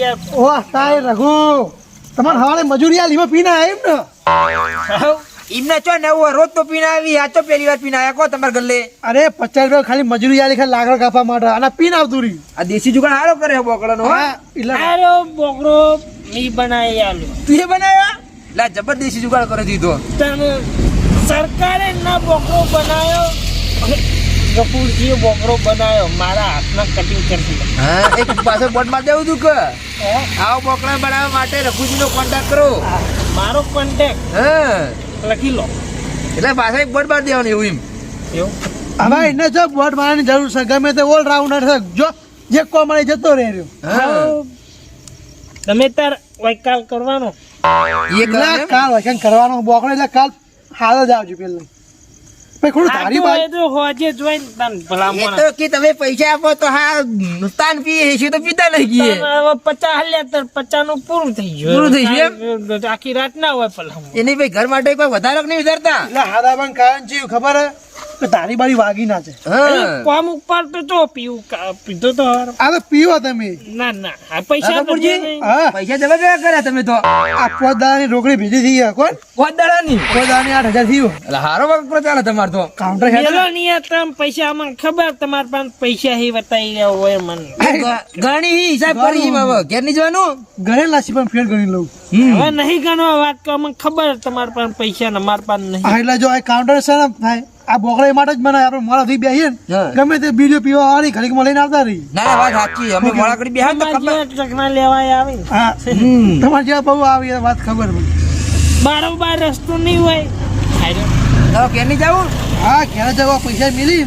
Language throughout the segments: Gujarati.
યાર. ઓહ તાય રઘુ તમારે હવારે મજૂરી આ લીમો પીને આવ્યું ને એમને ચો નવું રોજ તો પીને આવી આ ચો પહેલી વાર પીને આવ્યા કો તમારા ગલ્લે અરે 50 રૂપિયા ખાલી મજૂરી આલી ખાલી લાકડા કાપવા માટે અને પીને આવતું રહ્યું આ દેશી જુગાડ હારો કરે છે બોકડાનો હો હા એટલે આરો બોકડો મી બનાવી આલ્યો. તું એ બનાવ્યા લા જબરદસ્તી જુગાડ કરી દીધો તને સરકારે ના બોકડો બનાવ્યો ગફુરજીએ બોકડો બનાવ્યો મારા હાથમાં કટિંગ કરી દીધો. હા એક પાછો બોટ માં દેવું તું કે આવો બોકડા બનાવવા માટે રઘુજીનો કોન્ટેક્ટ કરો મારો કોન્ટેક્ટ હા લખી લો. એટલે પાછા એક બોટ બાર દેવાનું એવું એમ એવું હવે એને જો બોટ મારવાની જરૂર છે ગમે તે ઓલ રાઉન્ડર છે જો જે કો મળે જતો રહે રહ્યો હા તમે તાર વૈકાલ કરવાનો એ એટલે કરે કાલ વચન કરવાનો બોકડો એટલે કાલ હાલ જ આવજો પેલું ભાઈ ખોડું તારી બાજુ તો હોજે જોઈને તને એ ભલામણ તો કે તમે પૈસા આપો તો હા તાન પીએ છે તો પીતા નહીં ગયે હવે 50 હાલ્યા તો 50 નું પૂરું થઈ ગયું. પૂરું થઈ ગયું આખી રાત ના હોય ભલામણ. એની ભાઈ ઘર માટે કોઈ વધારે નહીં વિચારતા એટલે હાદાબાન કારણ છે ખબર હે કે તારી બારી વાગી ના છે હા કોમ ઉપર તો જો પીવું પીધો તો હારો. આ તો પીવો તમે ના ના આ પૈસા તો કપૂરજી? દે નહીં. હા પૈસા જવા ભેગા કર્યા તમે તો આ પોદાની રોકડી ભેજી થઈ ગયા કોણ પોદાડાની પોદાની 8000 થયું એટલે હારો વગર ચાલે તમારે તો કાઉન્ટર હેડ મેલો નહીં આ તમે પૈસા મને ખબર તમારા પાસે પૈસા હી બતાવી રહ્યા હોય મને. ગણી હિસાબ કરી હવે ઘેર નહીં જવાનું ઘરે લાસી પણ ફેર ગણી લઉં હવે નહીં ગણવા વાત કરો મને ખબર તમારા પાસે પૈસા ને મારા પાસે નહીં. હા એટલે જો આ કાઉન્ટર છે ને ભાઈ આ બોકડા માટે જ બનાવે આપણે મોડા થઈ બેસીએ ને હા. ગમે તે બીજો પીવા વાળી ઘડીકમાં લઈને આવતા રહી ના ના વાત સાચી અમે મોડા કરી બેહા તો તમારા ખબર જેવા ચકના લેવાય આવે ને. હા તમારે જેવા બહુ આવી એ વાત ખબર મને બારોબાર રસ્તો નહીં હોય હારો. તો ઘેર નહીં જવું હા ઘેર જવા પૈસા મિલી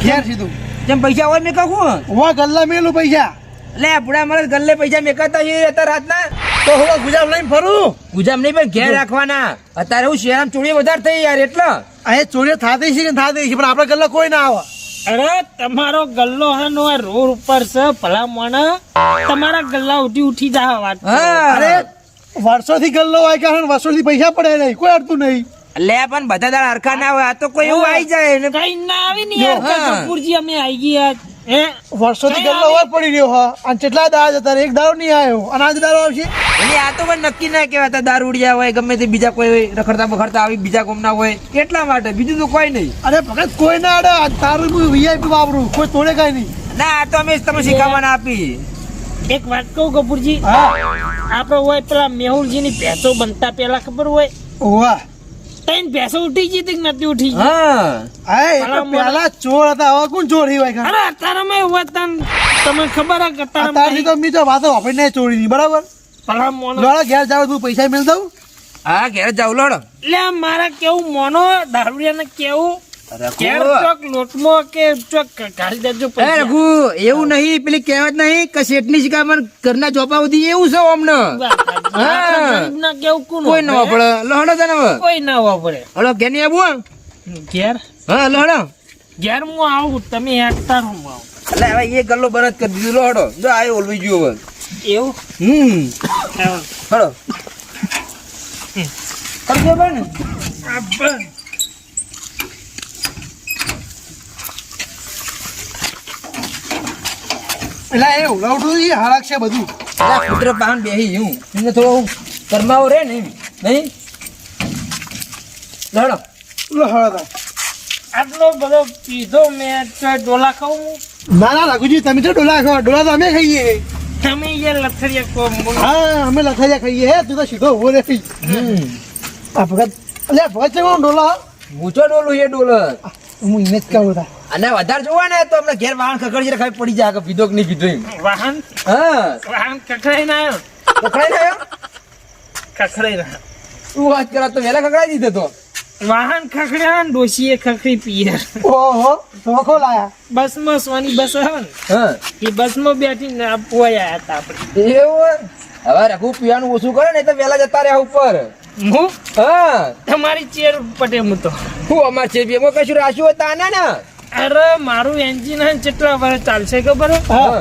ઘેર સીધું જેમ પૈસા હોય મેં કહું વા ગલ્લા મેલું પૈસા લે બુડા મારે ગલ્લે પૈસા મેકાતા છે અત્યારે રાતના તો હું ગુજાબ લઈને ફરું ગુજામ નહીં પણ ઘેર રાખવાના અત્યારે હું શહેરમાં ચોરી વધારે થઈ યાર એટલે આ ચોરીઓ થાતી છે કે થાતી છે પણ આપણા ગલ્લા કોઈ ના આવે અરે તમારો ગલ્લો હાનો આ રોડ ઉપર છે ભલા મોણા તમારા ગલ્લા ઉઠી જા વાત કરો. હા અરે વર્ષોથી ગલ્લો હોય કારણ વર્ષોથી પૈસા પડે નહીં કોઈ અડતું નહીં લે પણ બધા દાડા હરખા ના હોય આ તો કોઈ એવું આવી જાય ને કઈ ના આવી ને યાર હા. કપૂરજી અમે આવી ગયા હે વર્ષોથી કઈ ગલ્લો હોય પડી રહ્યો હા અને કેટલા દાડા જતા રહે? એક દાડો નહીં આવ્યો અને આજ દાડો આવશે એટલે આ તો પણ નક્કી ના કહેવાતા દારૂડિયા હોય ગમે તે બીજા કોઈ હોય, રખડતા બખડતા આવી બીજા કોમ ના હોય એટલા માટે બીજું તો કોઈ નહીં અરે ભગત કોઈ ના અડે આ તારું વીઆઈપી વાપરું કોઈ તોડે કઈ નહીં ના આ તો અમે તમે શીખવાના આપી એક વાત કહું કપૂરજી હા આપડે હોય પેલા મેહુલજી ની ભેંસો બનતા પેલા ખબર હોય વાહ ત્રણ ભેંસો ઉઠી ગઈ હતી કે નથી ઉઠી ગઈ? હા હા એ તો પેલા ચોર હતા હવે કોણ ચોર હોય કાં? અરે અત્યારે મેં હોય તમને ખબર હે કે અત્યારથી તો મી તો વાતો આપણે ચોરી નહીં બરાબર ભલા મોનો લોડા ઘેર જાવ તું પૈસા મેળ દઉં હા ઘેર જાવ લોડ એટલે મારા કેવું મોનો દારૂડિયા ને કેવું ઘેર રઘુ ચોક લોટમાં કે ચોક કાઢી દેજો એ પૈસા. રઘુ એવું નહીં પેલી કહેવત નહીં કે શેઠની શિકામણ ઘરના ચોપા સુધી એવું છે અમને આપણા ગરીબના કેવું કોનું કોઈ ના વાપરે? વાપરે લહડો તને હવે કોઈ ના વાપરે હલો ઘેર નહીં આવું ઘેર હા લહડો ઘેર હું આવું તમે હેઠતા હું આવું એટલે હવે એ ગલ્લો બંધ કરી દીધું લહડો જો આ ઓલવી ગયો હવે એવું હલો કરજો બેન એટલે એ ઉલાવટું એ હારાક છે બધું પુત્ર પાન બેહી હું એને થોડો કરમાવો રે ને નહીં લહડો લો હળદા આટલો બધો પીધો મેં તો ડોલા ખાઉં ના ના રઘુજી તમે તો ડોલા ખાઓ ડોલા તો અમે ખાઈએ તમે યાર લથડિયા કો હા અમે લખાયા ખાઈએ હે તું તો સીધો ઉભો રે આ ભગત અલ્યા ભગત છે કોણ ડોલા મૂછો ડોલું એ ડોલ હું એને જ કહું તા અને વધારે જોવા ને તો અમને ઘેર વાહન ખકડી જરા ખાઈ પડી જાય કે પીધો કે નહીં પીધો એમ વાહન હા કખડાઈ ના આવ્યો પકડાઈ રહ્યો કખડાઈ ના તું વાત કરા તો વહેલા ખકડાઈ દીધો તો વાહન ખખડ્યા ને ડોશીએ ખખડી પીએ ઓહો ધોખો લાયા બસમાં સોની બસ આવે ને હા એ બસમાં બેઠીને પોયા હતા આપણે એવું હવે રઘુ પીવાનું ઓછું કરે ને તો વહેલા જતા રહ્યા ઉપર હું હા તમારી ચેર પટે હું તો હું અમાર છે એમાં કશું રાખ્યું હોય તાના ને અરે મારું એન્જિન હે ને કેટલા વર્ષ ચાલશે ખબર હે? હા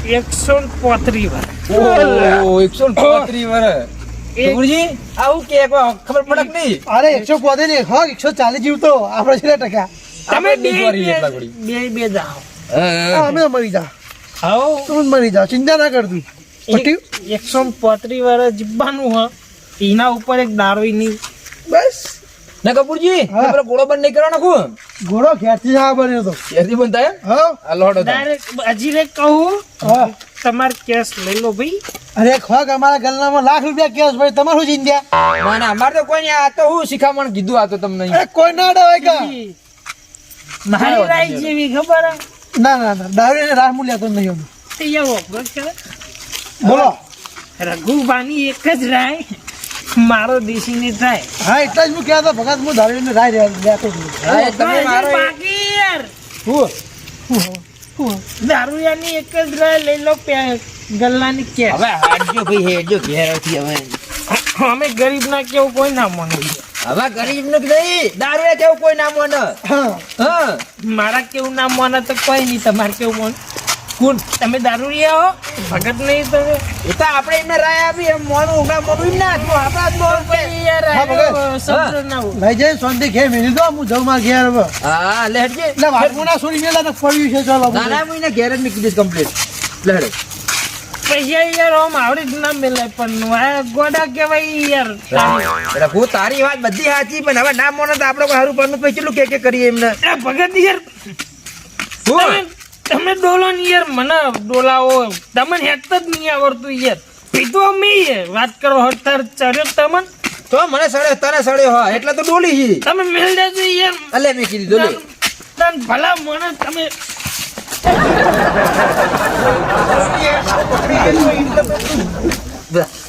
135 વર્ષ ઓહો 135 વર્ષ ગુરુજી આવું કે કોઈ ખબર પડક નહીં અરે 150 નહીં હા 140 જીવતો આપણે છેલ્લા ટકા તમે આપણે બે દિવાળી એટલા ઘડી. બે જાઓ હા, અમે તો મરી જા આવો તું જ મરી જા ચિંતા ના કરતું પટ્યું? 135 વાળા જીબ્બાનું હ એના ઉપર એક દારૂની બસ ના કપૂરજી હા. પેલો ગોળો બંધ નહીં કરવા નાખું ઘોડો ઘેરથી જ આ બન્યો તો ક્યાંથી બંધ થાય હા આ લોડો ડાયરેક્ટ હજી રે કહું હા તમારે કેસ લઈ લો ભાઈ. અરે ખોક અમારા ગલ્લામાં લાખ રૂપિયા કેસ ભાઈ તમારું ચિંતા ના ના અમારે તો કોઈ નહીં આ તો હું શિખામણ કીધું આ તો તમને અરે કોઈ ના ડવાય કા મારી રાય જેવી ખબર હે? ના ના ના દારૂ એને રાહ મૂલ્યા તો નહીં અમે. તે એવો વખત છે. બોલો રઘુબાની એક જ રાય મારો દેશીની થાય. હા એટલા જ હું કહેતો ભગત હું દારૂ એને રાહ લેતો જ નહીં. હા, એ તમે હજી મારો બાકી યાર હું દારૂયાની એક જ રાય લઈ લો ગલ્લાની કેસ. હવે હાડજો ભાઈ હેડજો ઘેરથી હવે અમે ગરીબ ના કેવું કોઈ ના મને. હવે ગરીબ નું નહીં દારૂ કેવું કોઈ ના મોને હા હા મારા કેવું ના મને તો કોઈ નહીં. તમારે કેવું મને કોણ તમે દારૂડિયા હો ભગત નહીં તમે એ તો આપણે એમને રાય આપી એમ મોનું ઉગા મોનું એમ ના હતું આપણા જ મોનું ભાઈ યાર હા, ભગત. આ શબ્દ ના હોય. લઈ જાય શાંતિ ઘેર મેલી દો હું જાઉં મારા ઘેર હવે હા લે હેડજે એટલે વાટમુના છોડી મેલા ને પડ્યું છે ચાલો ના ના હું એને ઘેર જ મૂકી દઈશ કમ્પ્લીટ લે હેડો પૈસા યાર આમ આવડી જ ના મેલાય પણ આ ગોડા કહેવાય યાર. એટલે હું તારી વાત બધી સાચી પણ હવે ના મોને તો આપણે કોઈ હારું પરનું પછી કેટલું કે કરીએ એમને આ ભગત યાર હું તમે ડોલો ને યાર મને ડોલાવો તમને હેત જ નહીં આવડતું યાર. પીતો અમે વાત કરો હડતાર ચડ્યો તમને તો મને સડ્યો તને સડ્યો હા એટલે તો ડોલી છી તમે મેળ દેજો યાર. અલે મેં કીધું લે તન ભલા મને તમે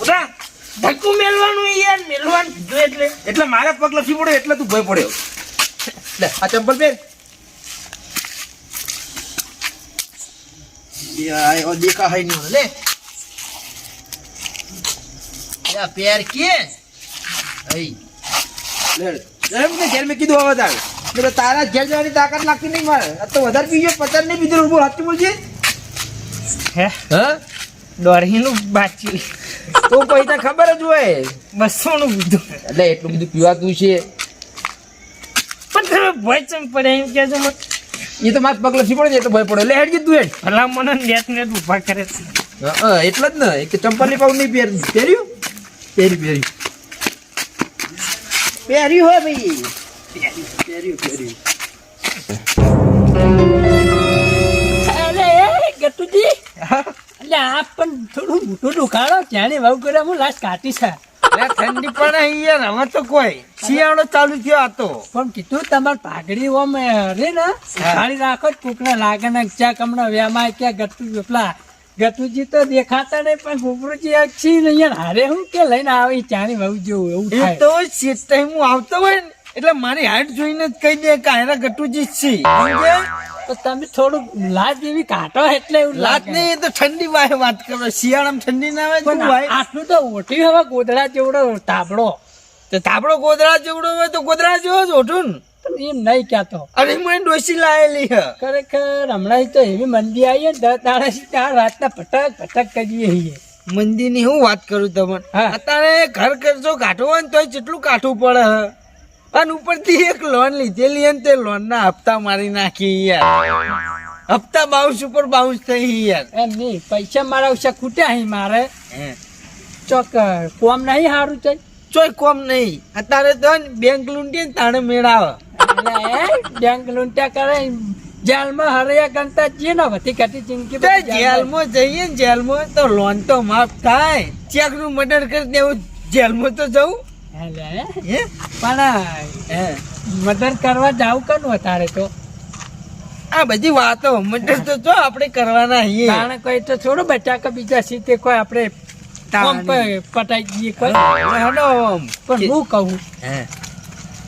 ઉડા ધક્કુ મેલવાનું યાર મેલવાનું કીધું એટલે મારા પગ લખી પડ્યો એટલે તું ભય પડ્યો લે આ ચંપલ પહેર યાર દેખા હઈ નહીં લે યા પેર કે હઈ લે જરા મને ઘેર મેં કીધું હવે તાર એટલે તારા ઘેર જવાની તાકાત લાગતી નહીં મારે આ તો વધારે પીજો 50 નહીં પીધું બોલ હાચું બોલજે હે હા દોરહીનું બાચી તો પૈસા ખબર જ હોય 200 નું કીધું એટલે એટલું બધું પીવાતું છે પણ તમે ભય ચમ પડે એમ કહેજો મને. એ તો મારા પગ લસી પડે ને એટલે ભય પડે લે હેડ તું હેડ ભલા મને નેટ નેટ ઉભા કરે છે. હા એટલે જ ને એક તો ચંપલ ની પાઉં નહીં પહેર્યું પહેર્યું હોય ભાઈ પહેર્યું અરે ગટુજી એટલે આ પણ થોડું મોટું દુખાડો ત્યાંની વાવ કરે હું લાસ્ટ કાઢી છે. ઠંડી પડે યાર હવે તો કોઈ શિયાળો ચાલુ થયો આ તો પણ કીધું તમારે પાઘડી ઓમ રે ને ખાલી રાખો ટૂંકને લાગે ને ક્યાં કમણા વ્યામાં ક્યાં ગટુ પેલા ગટુજી તો દેખાતા નહીં પણ ગુબરુજી અક્ષી ને યાર હારે હું કે લઈને આવી ત્યાંની વાવ જેવું એવું થાય તો શેત ટાઈમ હું આવતો હોય ને એટલે મારી હાઈટ જોઈને જ કહી દે કે આયરા ગટુજી જ છે તો તમે થોડું લાજ એવી કાઢો એટલે એવું લાજ નહીં તો ઠંડી વાય વાત કરો શિયાળામાં ઠંડી ના આવે પણ આટલું તો ઓઠી હવે ગોદડા જેવડો તાબડો તો તાબડો ગોદડા જેવડો હોય તો ગોદડા જેવો જ ઓઠું ને એમ નહીં કહેતો અરે મને ડોસી લાયેલી હે ખરેખર હમણાં તો એવી મંદી આવી 10 દાડાથી 4 રાતના ભટક ભટક કરીએ છીએ મંદી ની હું વાત કરું તમને અત્યારે ઘર ખર્ચો કાઢવો હોય ને તોય કેટલું કાઢવું પડે હે અને ઉપરથી એક લોન લીધેલી અને તે લોન ના હપ્તા મારી નાખી યાર હપ્તા બાઉન્સ ઉપર બાઉન્સ થઈ યાર એમ નહીં પૈસા મારા ઉછા ખૂટ્યા અહીં મારે ચોક કોમ નહીં સારું છે ચોય કોમ નહીં અત્યારે તો બેંક લૂંટી ને તાણે મેળાવે બેંક લૂંટ્યા કરે જેલમાં હરૈયા ગણતા જઈએ ને વધી ઘટી જિંદગી જેલમાં જઈએ ને જેલમાં તો લોન તો માફ થાય ચેક નું મર્ડર કરી દેવું જેલમાં તો જવું પણ મદદ કરવા જાવ કનું તારે તો આ બધી વાતો મદદ તો જો આપણે કરવાના છીએ કારણ કોઈ તો થોડું બચા કે બીજા સીતે કોઈ આપણે પટાઈ દઈએ કોઈ પણ હું કહું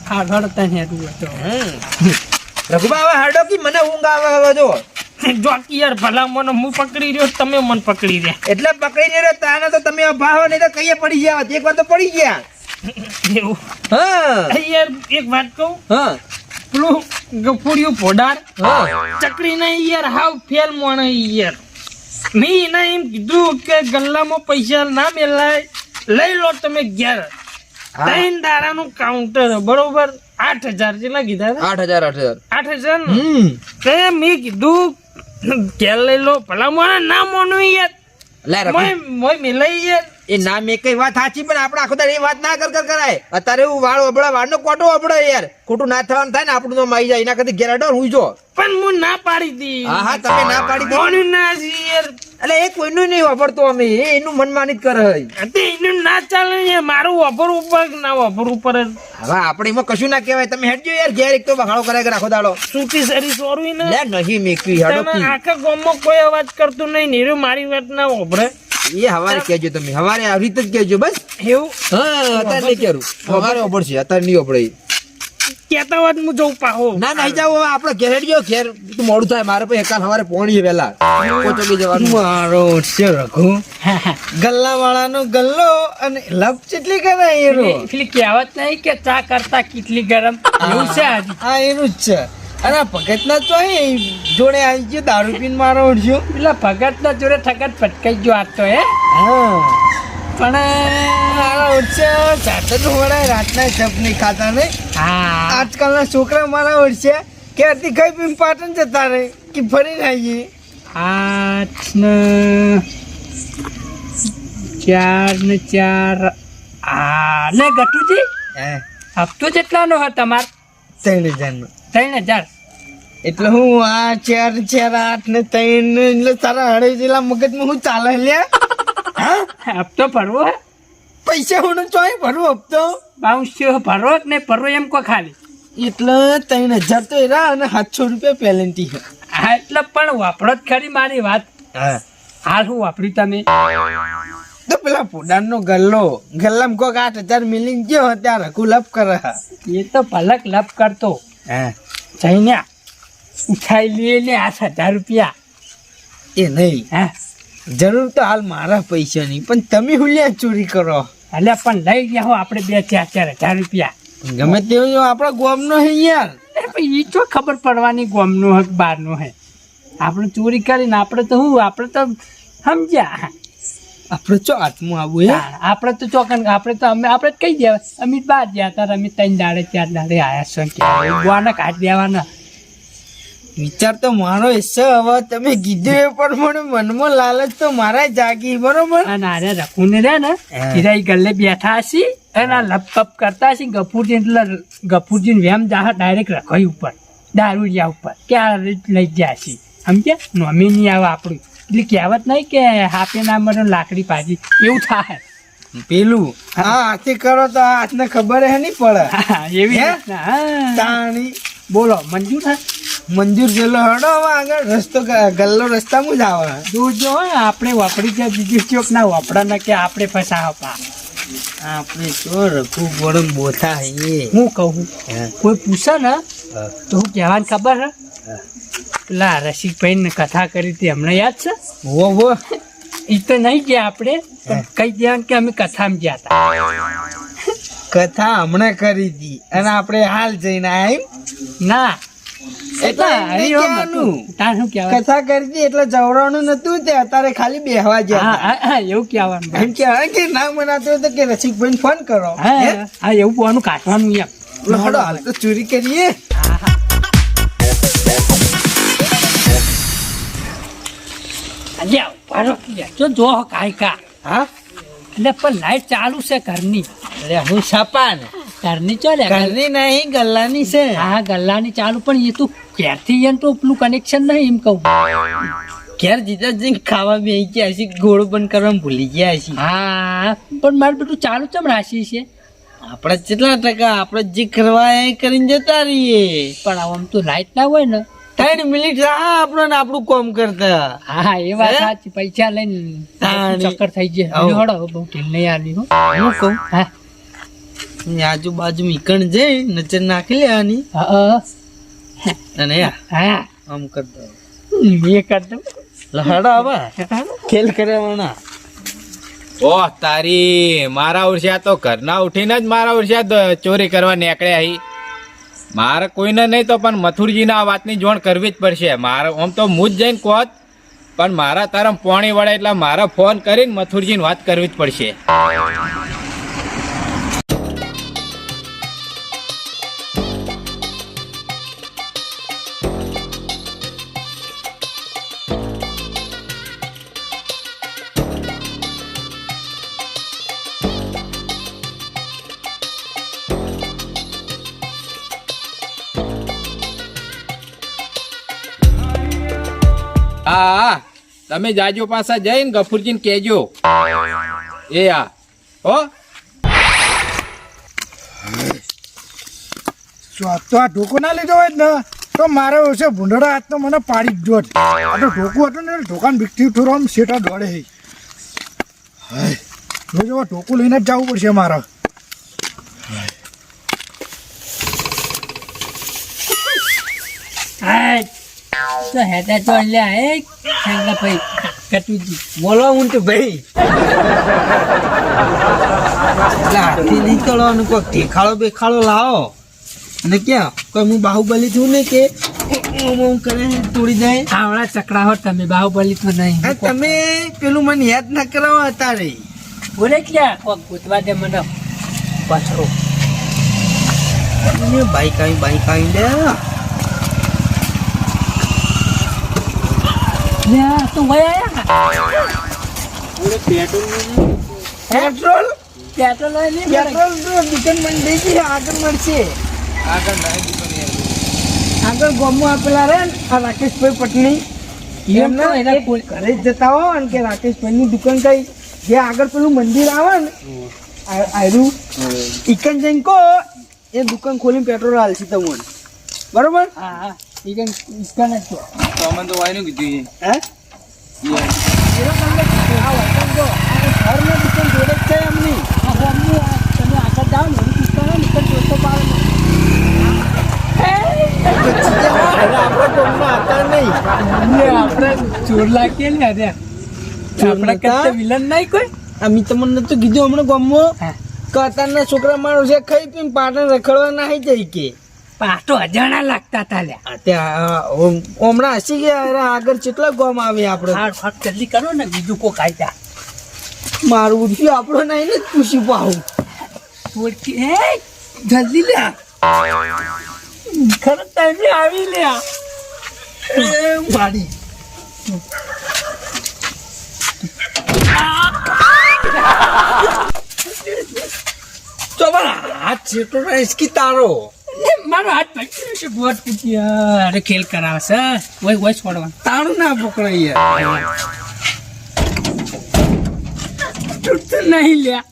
હા હડતા ને તો રઘુબા હવે હાડો કે મને ઊંઘ આવે હવે જો જોકી યાર ભલા મને હું પકડી રહ્યો તમે મને પકડી રહ્યા એટલે પકડી રહ્યો તાને તો તમે ભાવ નહીં તો કઈએ પડી ગયા એક વાર તો પડી ગયા એવું હા યાર એક વાત કહું હા પેલું ગફુડિયું ભોડાર હા ચકડી નહીં યાર હાવ ફેલ મોણે યાર મેં એને એમ કીધું કે ગલ્લામાં પૈસા ના મેલાય લઈ લો તમે 11 3 દાડાનું કાઉન્ટર બરોબર 8,000 જેટલા કીધા 8,000 તે મેં કીધું કે લઈ લો ભલા મોણા ના મોનું યાર લે રઘુ મોય મિલાઈ યાર એ ના મેં કઈ વાત સાચી પણ આપણે આખો દાડો એ વાત ના કરાય અત્યારે એવું વાળ અબડા વાળનો કોટો અબડે યાર ખોટું ના થવાનું થાય ને આપણું તો માઈ જાય એના કરતી ઘેર અડો હું જો પણ હું ના પાડી દી હા તમે ના પાડી દો કોનું ના છે યાર એટલે એ કોઈનું નહીં વાપરતો અમે એનું મનમાની જ કરે તે એનું ના ચાલે યાર મારું વપર ઉપર ના વપર ઉપર જ હવે આપણે એમાં કશું ના કહેવાય તમે હેડજો યાર ઘેર એક તો બગાડો કરે આખો દાડો સૂકી સરી સોરવી ને લે નહીં મેકવી હેડો તમે આખા ગામમાં કોઈ અવાજ કરતું નહીં નીરું મારી વાત ના ઓભરે એ હવારે કહેજો તમે હવારે આવી રીતે જ કહેજો બસ એવું હા અત્યારે નહીં કરું હવારે ઓબડશે અત્યારે નહીં ઓબડે કેતા વાત હું જઉં પાહો ના નહીં જાવ હવે આપણે ઘેર હેડજો ઘેર તું મોડું થાય મારે પછી એકાલ હવારે પોણી વેલા પોચોકી જવાનું મારો છે રઘુ ગલ્લા વાળાનો ગલ્લો અને લપ ચેટલી કરે એરો એટલી કહેવત નહીં કે ચા કરતા કેટલી ગરમ એવું છે આજે આ એનું જ છે અને આ ભગતના તો અહીં જોડે આવી ગયો દારૂ પીને મારો ઉડ્યો પેલા ભગત ના જોડે ઠગત પટકાઈ ગયો આજ તો હે હા પણ મારા ઉડશે ચાટર વડાય રાતના જપ નહીં ખાતા ને હા આજકાલના છોકરા મારા ઉડશે કે અતિ કઈ પીને પાટણ જતા રહે કે ફરી આવીએ 8 ને 4 ને 4 આ લે ગટુજી હે હપ્તો કેટલાનો હે તમાર 3000 3000 એટલે હું આ 4 4 8 ને 3 એટલે તારા હળે જેલા મગજમાં હું ચાલે લ્યા હપ્તો ભરવો હે પૈસા હું ચોય ભરું હપ્તો બાઉન્સ ભરવો કે નહીં ભરવો એમ કો ખાલી એટલે 3000 તો એરા અને 700 રૂપિયા પેલેન્ટી છે હા એટલે પણ વાપરો જ ખરી મારી વાત હા હાલ હું વાપર્યું તમે તો પેલા પોડાનો ગલ્લો ગલ્લામાં કોક 8000 મિલિંગ ગયો ત્યાં રઘુ લપ કરે એ તો પલક લપ કરતો હા જઈને ઉઠાઈ લઈએ ને 8000 રૂપિયા એ નહીં હા જરૂર તો હાલ મારા પૈસા નહીં પણ તમે હુલ્યા ચોરી કરો એટલે પણ લઈ ગયા હો આપણે 2-4 રૂપિયા ગમે તેવું જો આપણા ગોમનો હે યાર એ તો ખબર પડવાની ગોમનો હક બહારનો હે આપણે ચોરી કરીને આપણે તો સમજ્યા આપણે ચો હાથમાં આવું હે આપણે તો ચોકન આપણે તો આપણે કહી દેવા અમે બહાર ગયા તાર અમે 3 દાડે 4 દાડે આયા છો ગોવાના કાઢ દેવાના વિચાર તો મારો હિસ્સો હવે તમે કીધું એ પણ મને મનમાં લાલચ તો મારા જાગી બરોબર અને આરે રખુને રે ને હીરાઈ ગલ્લે બેઠા હશી અને આ લપકપ કરતા હશી ગફુરજી એટલે ગફુરજી વેમ જાહ ડાયરેક્ટ રખોઈ ઉપર દારૂડિયા ઉપર ક્યાં લઈ ગયા હશી સમજ્યા નોમી નહીં આવે આપણું એટલે કહેવત નહીં કે હાપે ના મરે લાકડી પાજી એવું થાય પેલું હા હાથી કરો તો આ હાથને ખબર હે નહીં પડે એવી હે? રીતના, હા. તાણી બોલો મંજૂર થાય મંજૂર જેલો હડો હવે આગળ રસ્તો ગલ્લો રસ્તામાં જ આવે જોજો હો, આપણે વાપરી જાય બીજું ચોક ના વાપરા ના કે આપણે ફસાવા પા આપણે તો રઘુ ગોળમ બોથા હે હું કહું કોઈ પૂછે ને તો હું કહેવાની ખબર હે પેલા રસિકભાઈ ને કથા કરી હતી હમણાં યાદ છે વો એ તો નહીં ગયા આપણે પણ કહી દેવાનું કે અમે કથામાં ગયા હતા કથા હમણાં કરી હતી અને આપણે હાલ જઈને આયા ના એટલે એમને કહેવાનું. તાર શું કહેવાય કથા કરી હતી એટલે જવરાનું નતું તે અત્યારે ખાલી બેહવા હા ગયા હા હા એવું કહેવાનું એમ કહેવાય કે ના મનાતો તો કે રસિકભાઈ ફોન કરો હા હે? હા એવું કોનું કાઢવાનું એમ લો, હડો હાલ તો ચોરી કરીએ હા હા અલ્યા ઉભારો જો જો કાંઈ કા હા એટલે પણ લાઈટ ચાલુ છે ઘરની અરે હું છાપા ને ઘરની ચાલે ઘરની નહીં ગલ્લાની છે હા ગલ્લાની ચાલુ પણ એ તો ક્યારથી એમ તો પેલું કનેક્શન નહીં એમ કહું ઘેર જીતા જઈને ખાવા બેસી ગયા છે ગોળો બંધ કરવા ભૂલી ગયા છે હા પણ મારું બધું ચાલુ ચમ રાશિ છે આપણે કેટલા ટકા આપણે જે કરવા એ કરીને જતા રહીએ પણ આમ તો લાઈટ ના હોય ને 3 મિનિટ રાહ આપણો ને આપણું કામ કરતા હા એ વાત હે? સાચી પૈસા લઈને તાણી. ચક્કર થઈ જાય આવું. હળો બહુ ઢીલ નહીં આલી હો હું કહું હા આજુબાજુ મીકણ જઈ નજર નાખી લેવાની હા અને હા આમ કરતા મેં કર દઉં લહડા હવે ખેલ કરવાના ઓહ તારી મારા ઉર્ષ્યા તો ઘરના ઉઠીને જ મારા ઉર્ષ્યા ચોરી કરવા નીકળ્યા અહીં મારે કોઈને નહીં તો પણ મથુરજીના આ વાતની જોણ કરવી જ પડશે મારે આમ તો હું જ જઈને કોત પણ મારા તારા પોણી વળે એટલે મારે ફોન કરીને મથુરજીને વાત કરવી જ પડશે હા તમે જાજો પાછા જઈને ગફુરજીને કહેજો એ હા હો તો આ ઢોકો ના લીધો હોય ને તો મારે છે ભૂંડડા હાથ તો મને પાડી જ જોત. આ તો ઢોકું હતું ને ઢોકાને બીકથી થોડો આમ શેટા દોડે છે. જો ઢોકું લઈને જ જવું પડશે મારે. તો હેતા તો અલ્યા એ ખાંગા ભાઈ કટુજી બોલો હું તો ભાઈ હાથી નહીં તળવાનું કોઈ દેખાડો બેખાડો લાવો અને ક્યાં કોઈ હું બાહુબલી છું ને કે ઓમ કરે તોડી જાય. આવડા ચકડાહો તમે બાહુબલી તો નહીં. આ તમે પેલું મને યાદ ના કરાવો અત્યારે. બોલે ક્યાં કોક ગોતવા દે મને પાછો બાઈક આવી લે લ્યા તું ભાઈ આયા પેટ્રોલ પેટ્રોલ લઈ લે પેટ્રોલ તો દુકાન મંડી છે આગળ મળશે. આગળ ગોમો આપેલા રે ને આ રાકેશભાઈ પટની એમને ઘરે જ જતા હો અને કે રાકેશભાઈની દુકાન કઈ જે આગળ પેલું મંદિર આવે ને આયરું ઈકન જઈને કહો એ દુકાન ખોલીને પેટ્રોલ હાલશે તમને બરોબર. હા હા ઈકન ઇસ્કાન જ તો તો અમને તો વાયનું કીધું હે એનો તમને આ વતન જો આ ઘરની દુકાન જોડે જ છે એમની. આ ગોમની તમે આગળ જાઓ ને એની ઇસ્કાન નીકળ જોતો પાડે આપણે ચોર લાગીએ ને અરે આપણે કઈ વિલન નહીં કોઈ અમે તમને તો કીધું હમણાં ગામમાં કતારના છોકરા માણસ છે ખાઈ પીને પાટણ રખડવા ના જાય કે પાટો અજાણા લાગતા હતા લ્યા. ત્યાં હમણાં હસી ગયા આગળ કેટલા ગામ આવે આપડે. ફટ જલ્દી કરો ને બીજું કોઈ કાયદા મારું ઉઠ્યું આપણો નહીં ને પૂછી પાવું ઓળખી હે જલ્દી લે ખરો ટાઈમે આવી લે ગાડી હાથ છેટો કી તારો મારો હાથ પકડ્યો છે ગોટ પૂછી અરે ખેલ કરાવશે ઓય ઓય છોડવા તારું ના પકડાય યાર. તૂટતું નહીં લ્યા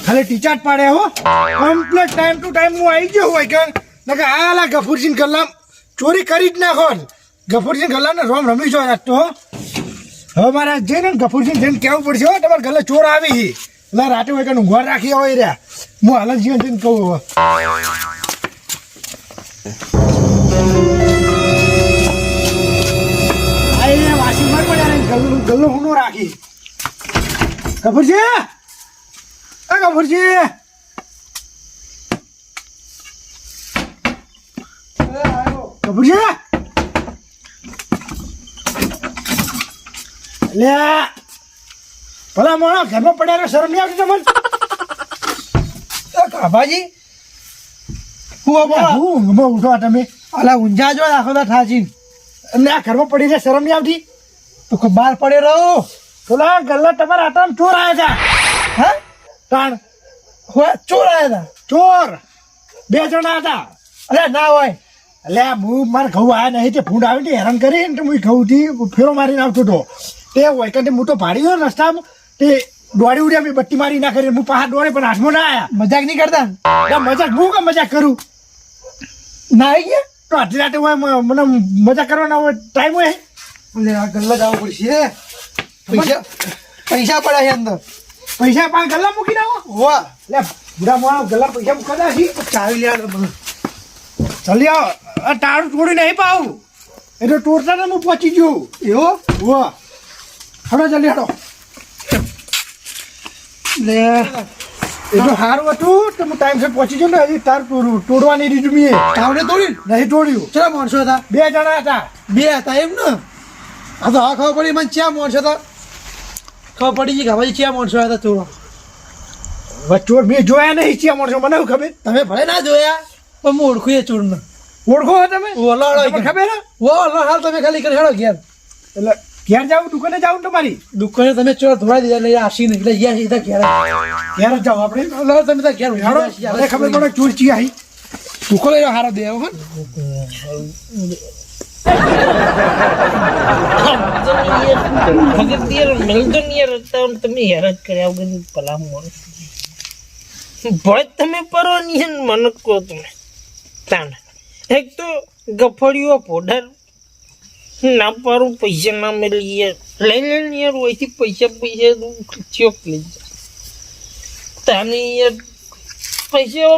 ખાલી ટીચાટ પાડે હો કમ્પ્લીટ ટાઈમ ટુ ટાઈમ હું આવી ગયો હોય કે નકે આલા ગફુરસિંહ ગલ્લામ ચોરી કરી જ નાખો ને. ગફુરસિંહ ગલ્લાને રોમ રમી જો આજ તો હવે મારે જઈને ગફુરસિંહ જઈને કહેવું પડશે હો તમારે ગલ્લે ચોર આવી એટલે રાતે હોય કે ઊંઘવા રાખી હોય રહ્યા હું હાલ જ જીવન જઈને કહું હવે. વાસી માર પડ્યા ગલ્લો હું રાખી ગફુરસિંહ ગફુરસિંહ ગફુરસિંહ લે ભલા મોણા ઘરમાં પડ્યા શરમ નહીં આવતી તમને. કાભાજી હું ઉઠો તમે અલા ઊંઝા જો આખો તો ઠાચી એમને આ ઘરમાં પડી જાય શરમ નહીં આવતી તો બહાર પડે રહો. પેલા ગલ્લા તમારા આટામાં ચોર આવ્યા હતા હા તાણ હોય ચોર આવ્યા ચોર 2 જણા હતા. અરે ના હોય એટલે હું મારે ઘઉં આવ્યા નહીં તે ભૂંડ આવી હેરાન કરીને તો હું ઘઉંથી ફેરો મારીને આવતો હતો તે હોય કે હું તો ભાડી ગયો રસ્તામાં તે દોડી ઉડ્યા મેં બત્તી મારી ના કરી હું પાછા દોડે પણ હાથમાં ના આવ્યા. મજાક નહીં કરતા મજાક હું કે મજાક કરું ના આવી ગયા તો આટલી રાતે હોય મને મજાક કરવાના હોય ટાઈમ હોય એટલે આ ગલ્લા જવું પડશે. પૈસા પૈસા પડ્યા છે અંદર. પૈસા પાંચ ગલ્લા મૂકી નાખો વાહ એટલે બુઢા મોણા ગલ્લા પૈસા મૂકતા નથી ચાવી લેવા ચાલી આવો આ તારું છોડી નહીં પાવું એટલે ટોરતા ને હું પહોંચી ગયો એવો વાહ હડો જલ્દી હડો લે એટલું સારું હતું તો હું ટાઈમસર પહોંચી ગયો ને હજી તાર તોડવાની રીત મેં તાવડે તોડી નહીં તોડ્યું ચલા માણસો હતા 2 જણા હતા 2 હતા એમ ને. આ તો હા ખબર પડી મને ક્યાં માણસો હતા ખબર પડી ગઈ કે ભાઈ ક્યાં માણસો હતા ચોરો. ચોર મેં જોયા નહીં ચિયા માણસો મને શું ખબર તમે ભલે ના જોયા પણ હું ઓળખું એ ચોરને. ઓળખો હો તમે ઓલો તમને ખબર હે? ઓલો હાલ તમે ખાલી કરી હેડો ઘેર. એટલે ઘેર જાવ દુકાને જાવ તમારી દુકાને તમે ચો ધોવા દીધા લઈ આશી નહીં એટલે યાર સીધા ઘેર ઘેર જ જાવ આપણે લો તમે તો ઘેર હેડો, મને ખબર પડે ચોર ચી આવી દુકાને હારો દે હો તમે હેરાન કર્યા વગર ભલા મોણ ભય તમે પરો નહીં મને કહો તમે તાણ એક તો ગફડીઓ પોડર ના પારું પૈસા ના મળી યાર લઈ લે યાર ઓયથી પૈસા ચોક લઈ જાય તાને યાર પૈસા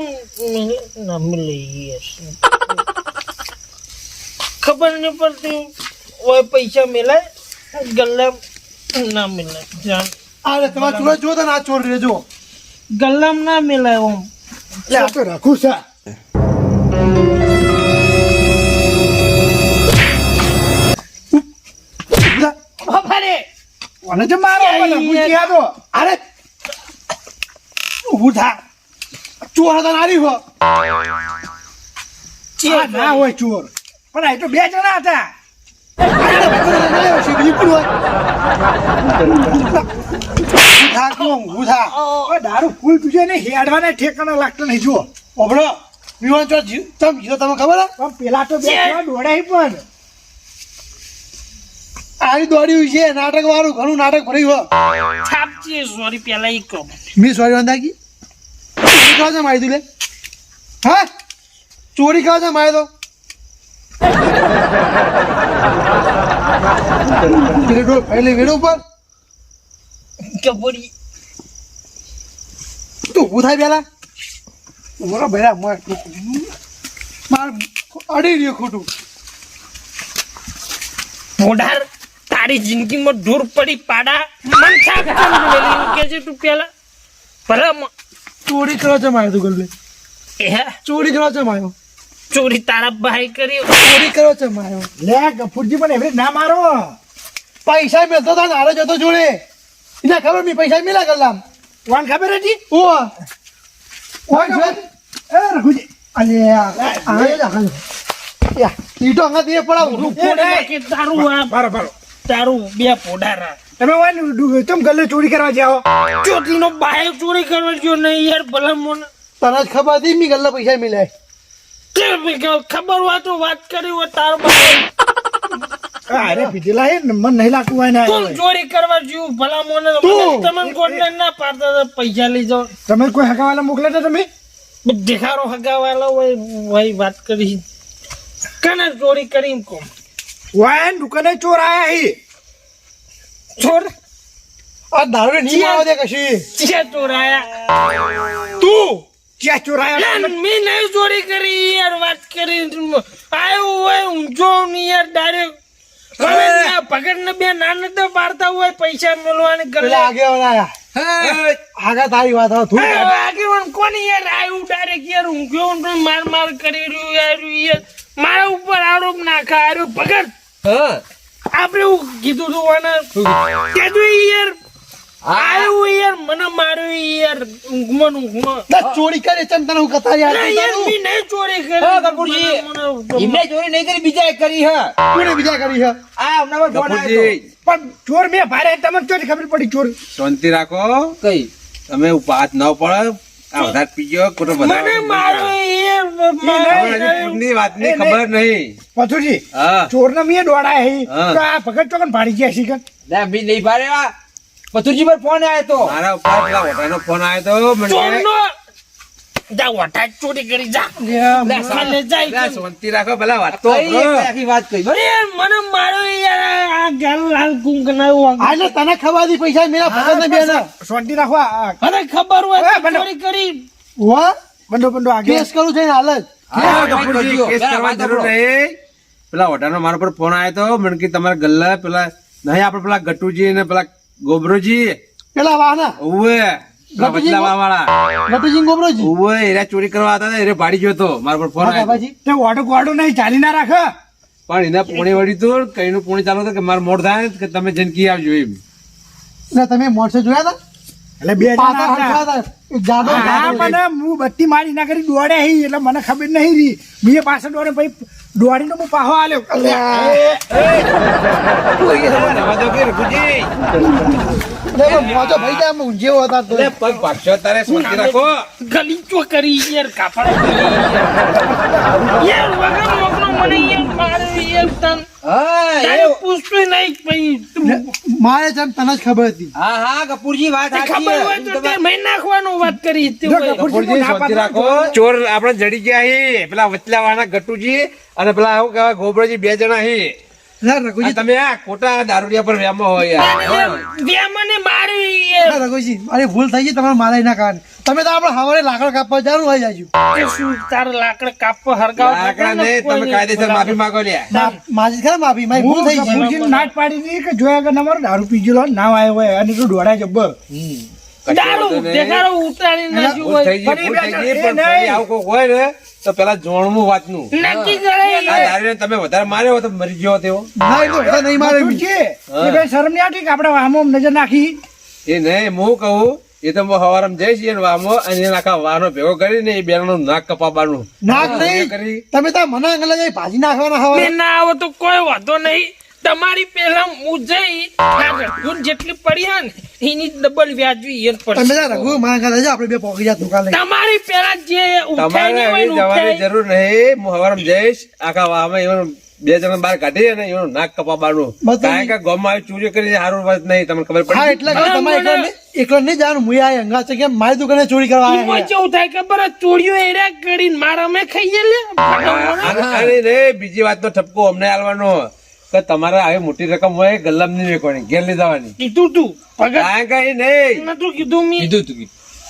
ના મળે યાર ખબર નહીં પડતી ઓય પૈસા મેલાય ગલ્લા ના મેલાય જાણ અરે તમારા ચોર જો તો ના ચોર રેજો ગલ્લામ ના મેલાય ઓમ લે તો રાખું છે બાપારે ઓને જે મારો મને પૂછ્યા તો અરે ઊભું થા ચોર હતા નારી હો ના હોય ચોર પણ આ તો 2 જણા હતા દારૂ ફૂલ પીજે ને હેડવાના ઠેકાણા લાગતો નહીં જુઓ ઓબળો પીવાનો ચો તમે જીતો તમે ખબર પણ પેલા તો 2 જણા દોડાય પણ આની દોડ્યું છે નાટક વાળું ઘણું નાટક ભર્યું હો છાપચી સોરી પેલા ઈ કહો મી સોરી વંદાકી ચોરી ખાવા છે મારી તું લે હા ચોરી ખાવા છે મારે તો પહેલે વેડો ઉપર કબડી તું ઊભું થાય પેલા ઉભો ભેરા માર અડી રહ્યો ખોટું મોઢાર તારી જિંદગીમાં ઢૂર પડી પાડા મન છાપ કે છે તું પેલા ભલા ચોરી કરો છે મારે તું ગલ્લે એ ચોરી કરો છે માયો ચોરી તારા ભાઈ કરી ચોરી કરો છે માયો લે ગફુરજી પણ એવરે ના મારો પૈસા મેલતો તા નારે જતો જોડે એને ખબર મી પૈસા મિલા ગલ્લામ વાન ખબર હતી ઓ એ રઘુજી અલે આ યા ઈ તો અંગા દે પડા હું કે તારું આ બારો બારો તારું બે પોડારા તમે વાન તમ ગલ્લે ચોરી કરવા જાઓ ચોટીનો બાય ચોરી કરવા જો નહીં યાર ભલા મોને તને જ ખબર હતી મી ગલ્લે પૈસા મિલાય ખબર હોય તો વાત કરી હોય તારો બાય અરે પીધેલા હે મન નહીં લાગતું હોય ને તું ચોરી કરવા જેવું ભલા મોને તમે ગોડને ના પાડતા પૈસા લઈ જાઓ તમે કોઈ હકાવાલા મોકલે તો તમે દેખાડો હગાવાલા હોય વહી વાત કરી કને ચોરી કરી એમ કોમ વાન દુકાને ચોર આયા હી ચોર આ દારૂ ની માવા દે કશી ચે ચોર આયા તું ક્યાં ચોર આયા મેં નહીં ચોરી કરી યાર વાત કરી આયો હોય ઊંચો ની યાર ડાયરેક્ટ હવે પકડ ને બે નાને તો પાડતા હોય પૈસા મેળવાની ગલ્લે પેલા આગેવાન આયા આગા તારી વાત હવે તું આગેવાન કોની યાર આયું ડાયરેક્ટ યાર ઊંઘ્યો તો માર કરી રહ્યું યાર મારા ઉપર આરોપ નાખા આરો પકડ આપણે કીધું તું મને કીધું યાર આયો યાર મને માર્યો યાર ઊંઘમાં ચોરી કરે ચમ તને હું કથા યાર યાર મી નહીં ચોરી કરી હા, કપૂરજી. એમને ચોરી નહીં કરી બીજાએ કરી હે કોને બીજા કરી છે આ હમણાં ફોન આવ્યો ગફુરજી, પણ ચોર મેં ભારે તમને ચોરી ખબર પડી ચોર શાંતિ રાખો. કઈ તમે વાત ન પડે. આ વધારે પીજો ખોટો મને વધારે માર્યો યાર હવે હજી પૂરની વાતની ખબર નહીં. પથુજી હા ચોર ને મેં દોડાય હી હા. તો આ ભગત ચોકન ભાડી ગયા છે કે લે બી નહીં ભારે આ પથુરજી પર ફોન આવ્યો તો મારા ઉપર પેલા વટાનો ફોન આવ્યો તો મને કે, ચોરનો જા વટા ચોરી કરી જા લે જાય "લા, શાંતિ રાખો પેલા વાત તો કઈ સાંભળો." આખી વાત કહી અરે મને માર્યો યાર આ ગાલ લાલ કુંકના આને તને ખબર હતી પૈસા મેરા ભગત ને બેના શાંતિ રાખો અરે ખબર હોય એ તો બંધો. ચોરી કરી વાહ બંડો બંડો આગે કેસ કરું છે હાલ જ હા, હા, ગફુરજી, કઈ કેસ કરજો. કરવાની પેલા જરૂર વાત નહીં. પેલા વટાનો મારા પર ફોન આવ્યો તો મને કે તમારા ગલ્લા પેલા નહીં આપડે પેલા ગટુજી ને પેલા ગોબરોજી પેલા વાહના ઉવે ગટુજી વાળા ગટુજી ગોબરોજી ઉવે એરા ચોરી કરવા હતા ને, એરે ભાડી ગયો તો મારા પર ફોન આવ્યો તો. બાબાજી તે વાડો વાડો નહીં ચાલી ના રાખ પણ એને પોણી વળી તું કઈ નું પોણી ચાલુ હતું કે મારે મોડ થાય કે તમે જનકી આવજો એમ. ના તમે મોરસે જોયા હતા એટલે બે જણા હતા એક જાડો હા, પણ હું બત્તી મારી ના કરી દોડે હી એટલે મને ખબર નહીં રહી મેં પાછળ દોડે પછી દોડીને હું પાહો આલ્યો મોજો ભાઈ જાય ઊંઝેવો હતા તો પગ ભાગશો તારે શાંતિ રાખો. ગલીચો કરી યાર કાપડ યાર વગર મોકલો મને યાર મારે યાર તન હા તારે પૂછતું નહીં પછી મારે છે ને તને જ ખબર હતી હા હા કપૂરજી વાત સાચી ખબર હોય છે. તો તે મેં નાખવાનું વાત કરી તે જો હોય. કપૂરજી શાંતિ રાખો. ચોર આપણે જડી ગયા હી પેલા વચલા વાળા ગટુજી અને પેલા આવું કહેવાય ગોબરોજી 2 જણા હી. ના રઘુજી તમે આ ખોટા દારૂડિયા પર વ્યામો હોય યાર. મને મારી યાર ના રઘુજી મારી ભૂલ થઈ ગઈ તમારે મારા એના કારણે તમે તો આપણે હવારે લાકડ કાપવા જવાનું હોય જાજુ તે શું તારે લાકડ કાપવા હરગાવ લાકડા ને તમે કાયદેસર માફી માંગો લ્યા. માજી ખરા માફી મારી ભૂલ થઈ ગઈ નાટ પાડી દીધી કે જોયા કે તમારો દારૂ પીજેલો ના આવ્યો હોય અને તું દોડાય જબ્બર દારૂ દેખાડો ઉતારી નાખ્યું ભૂલ થઈ હોય ગઈ, ભૂલ થઈ ગઈ, પણ ફરી આવું કોક હોય ને તો પેલા જોણમું વાતનું નક્કી કરે આ દારૂને તમે વધારે માર્યો હોય તો મરી ગયો તેવો. ના એ તો બધા નહીં મારે છે એ કઈ શરમ નહીં આવતી કે આપણે આમ નજર નાખી એ નહીં હું કહું એ તો હું હવારમાં જઈશ એને વામો અને એને આખા વાનો ભેગો કરીને એ બેનનું નાક કપાવવાનું. નાક નહીં કરી તમે તો મને અંગલ જઈ ભાજી નાખવાના હવારે મેં ના આવો તો કોઈ વાંધો નહીં તમારી પેલા હું જઈ આ રઘુન જેટલી પડી હે ને એની ડબલ વ્યાજવી યાર તમે પડશે તો રઘુ મારા ઘરે જાઓ, આપણે બે પોકી જા ધોકા લઈ તમારી પેલા જે ઉઠાઈ તમારે નહીં હોય અહીં ને જવાની ઉઠાઈ. જરૂર નહીં. હું હવારમાં જઈશ આખા વામાં એવાનું 2 જણા બહાર કાઢી અને એનું નાક કપાવવાનું. બધું- કારણ કે ગામમાં આવી ચોરીઓ કરી સારું વાત નહીં તમને ખબર હા પડી. એટલે કે તમારે એકલો નહીં જવાનું હું આ અંગા છે કે મારી દુકાને ચોરી કરવા ઈમાં આવ્યા કેવું થાય ખબર હે? ચોરીઓ એરા કરીને મારા અમે ખાઈએ લે અને નહીં, બીજી વાતનો ઠપકો અમને આલવાનો કે તમારે આવી મોટી રકમ હોય ગલ્લામ નહીં વેચવાની, ઘેર લઈ જવાની. કીધું તું ભગત કારણ કે એ નહીં, નતું કીધું મેં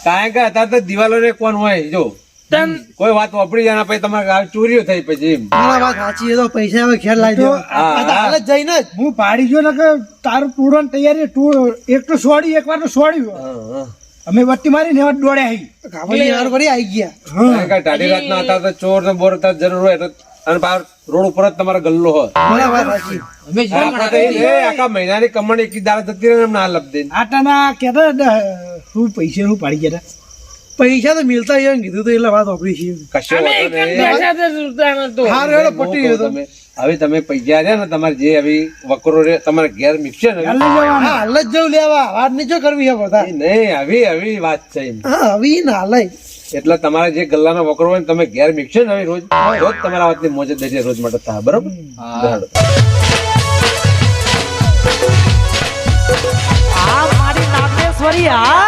કારણ કે અત્યારે તો દિવાલો ને કોણ હોય જો તન કોઈ વાત વાપરી જાય ને પછી તમારે આવી ચોરીઓ થઈ પછી એમ. મારા વાત સાચી છે તો પૈસા હવે ઘેર લાવી દો હા, આ તો હાલ જ જઈને જ હું પાડી જો ને કે તારું પૂરણ તૈયારી તું એક તો સોડી એક વાર તો સોડ્યું હા, હા. અમે વટ્ટી મારી ને દોડ્યા આવી કાવલી હાર કરી આવી ગયા કારણ કે ટાઢી રાતના હતા તો ચોર ને બોર હતા જરૂર હોય તો અને બહાર રોડ ઉપર જ તમારો ગલ્લો હોય. મારા વાત સાચી આપણે તો એ નહીં, આખા મહિનાની કમાણી એક દાડા જતી રહે ને એમને આ લપ દઈને. આટાના કેતા શું પૈસા નું પાડી ગયા પૈસા તો મિલતા હોય એમ કીધું તો એટલે વાત વાપરી છે કશો અમે વાંધો એક જ નહીં. પૈસા તો સુધા નતો. હારું હેડો પટી ગયો તો તમે હવે તમે પૈસા રહ્યા ને તમારે જે આવી વકરો રે તમારે ઘેર મિક્સે ને હાલ જ જવાનું. હા હાલ જ જવું લેવા વાત નહીં જો કરવી છે બધા એ નહીં, આવી વાત છે એમ. હા હવે ના હાલ એટલે તમારે જે ગલ્લાનો વકરો હોય ને તમે ઘેર મિક્સે ને હવે રોજ રોજ તમારા વાતની મોજે દરિયા રોજ માટે થાય બરોબર. હાલો. આ મારી નાગેશ્વરી આ